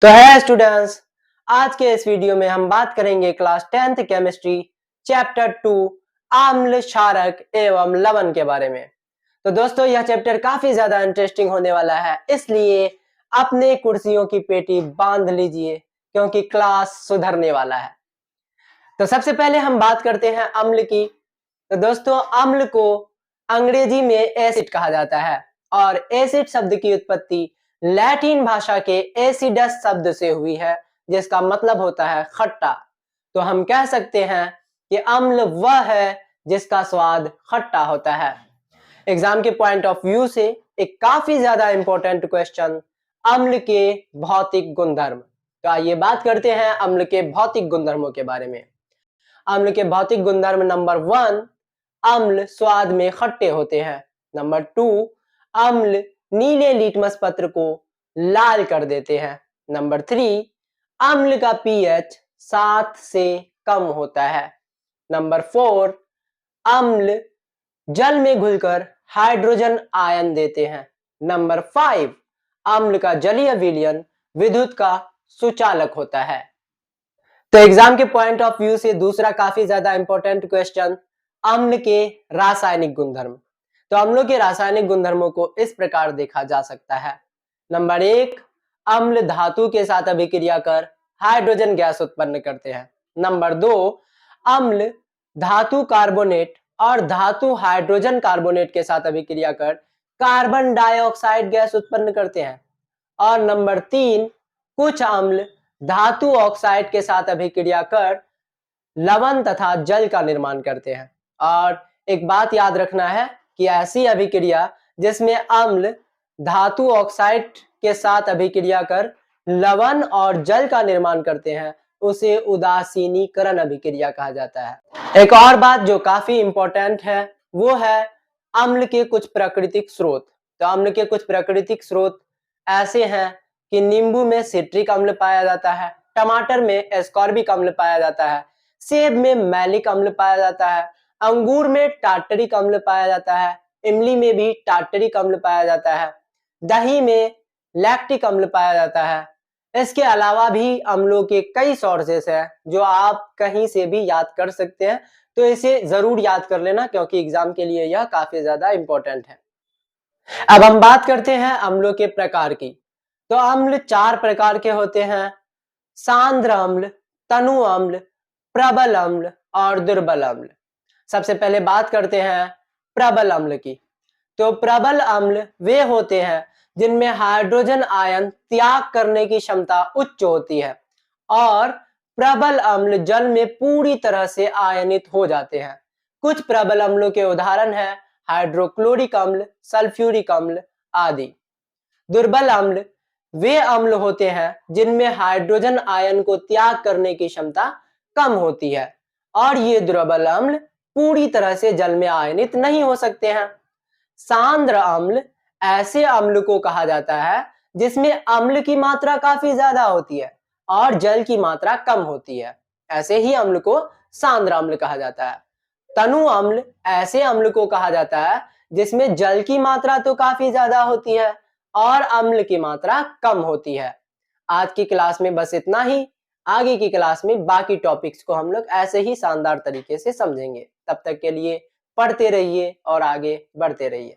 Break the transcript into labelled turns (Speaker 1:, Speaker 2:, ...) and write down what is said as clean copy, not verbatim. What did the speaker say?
Speaker 1: तो है स्टूडेंट्स, आज के इस वीडियो में हम बात करेंगे क्लास 10th केमिस्ट्री चैप्टर 2 आम्ल क्षारक एवं लवण के बारे में। तो दोस्तों यह चैप्टर काफी ज्यादा इंटरेस्टिंग होने वाला है, इसलिए अपने कुर्सियों की पेटी बांध लीजिए क्योंकि क्लास सुधरने वाला है। तो सबसे पहले हम बात करते हैं अम्ल की। तो दोस्तों अम्ल को अंग्रेजी में एसिड कहा जाता है और एसिड शब्द की उत्पत्ति लैटिन भाषा के एसिडस शब्द से हुई है जिसका मतलब होता है खट्टा। तो हम कह सकते हैं कि अम्ल वह है जिसका स्वाद खट्टा होता है। एग्जाम के पॉइंट ऑफ व्यू से एक काफी ज्यादा इंपॉर्टेंट क्वेश्चन, अम्ल के भौतिक गुणधर्म। तो आइए बात करते हैं अम्ल के भौतिक गुणधर्मों के बारे में। अम्ल के भौतिक गुणधर्म नंबर 1, अम्ल स्वाद में खट्टे होते हैं। नंबर 2, अम्ल नीले लिटमस पत्र को लाल कर देते हैं। नंबर 3, अम्ल का पीएच 7 से कम होता है। नंबर 4, अम्ल जल में घुलकर हाइड्रोजन आयन देते हैं। नंबर 5, अम्ल का जलीय विलयन विद्युत का सुचालक होता है। तो एग्जाम के पॉइंट ऑफ व्यू से दूसरा काफी ज्यादा इंपॉर्टेंट क्वेश्चन, अम्ल के रासायनिक गुणधर्म। तो अम्लों के रासायनिक गुणधर्मों को इस प्रकार देखा जा सकता है। नंबर 1, अम्ल धातु के साथ अभिक्रिया कर हाइड्रोजन गैस उत्पन्न करते हैं। नंबर 2, अम्ल धातु कार्बोनेट और धातु हाइड्रोजन कार्बोनेट के साथ अभिक्रिया कर कार्बन डाइऑक्साइड गैस उत्पन्न करते हैं। और नंबर 3, कुछ अम्ल धातु ऑक्साइड के साथ अभिक्रिया कर लवण तथा जल का निर्माण करते हैं। और एक बात याद रखना है कि ऐसी अभिक्रिया जिसमें अम्ल धातु ऑक्साइड के साथ अभिक्रिया कर लवण और जल का निर्माण करते हैं उसे उदासीनीकरण अभिक्रिया कहा जाता है। एक और बात जो काफी इंपॉर्टेंट है वो है अम्ल के कुछ प्राकृतिक स्रोत। तो अम्ल के कुछ प्राकृतिक स्रोत ऐसे हैं कि नींबू में सिट्रिक अम्ल पाया जाता है, टमाटर में एस्कॉर्बिक अम्ल पाया जाता है, सेब में मैलिक अम्ल पाया जाता है, अंगूर में टार्टरिक अम्ल पाया जाता है, इमली में भी टार्टरिक अम्ल पाया जाता है, दही में लैक्टिक अम्ल पाया जाता है। इसके अलावा भी अम्लों के कई सोर्सेस हैं जो आप कहीं से भी याद कर सकते हैं, तो इसे जरूर याद कर लेना क्योंकि एग्जाम के लिए यह काफी ज्यादा इंपॉर्टेंट है। अब हम बात करते हैं अम्लों के प्रकार की। तो अम्ल 4 प्रकार के होते हैं, सांद्र अम्ल, तनु अम्ल, प्रबल अम्ल और दुर्बल अम्ल। सबसे पहले बात करते हैं प्रबल अम्ल की। तो प्रबल अम्ल वे होते हैं जिनमें हाइड्रोजन आयन त्याग करने की क्षमता उच्च होती है और प्रबल अम्ल जल में पूरी तरह से आयनित हो जाते हैं। कुछ प्रबल अम्लों के उदाहरण हैं हाइड्रोक्लोरिक अम्ल, सल्फ्यूरिक अम्ल आदि। दुर्बल अम्ल वे अम्ल होते हैं जिनमें हाइड्रोजन आयन को त्याग करने की क्षमता कम होती है और ये दुर्बल अम्ल पूरी तरह से जल में आयनित नहीं हो सकते हैं। सांद्र अम्ल ऐसे अम्ल को कहा जाता है जिसमें अम्ल की मात्रा काफी ज्यादा होती है और जल की मात्रा कम होती है, ऐसे ही अम्ल को सांद्र अम्ल कहा जाता है। तनु अम्ल ऐसे अम्ल को कहा जाता है जिसमें जल की मात्रा तो काफी ज्यादा होती है और अम्ल की मात्रा कम होती है। आज की क्लास में बस इतना ही। आगे की क्लास में बाकी टॉपिक्स को हम लोग ऐसे ही शानदार तरीके से समझेंगे। तब तक के लिए पढ़ते रहिए और आगे बढ़ते रहिए।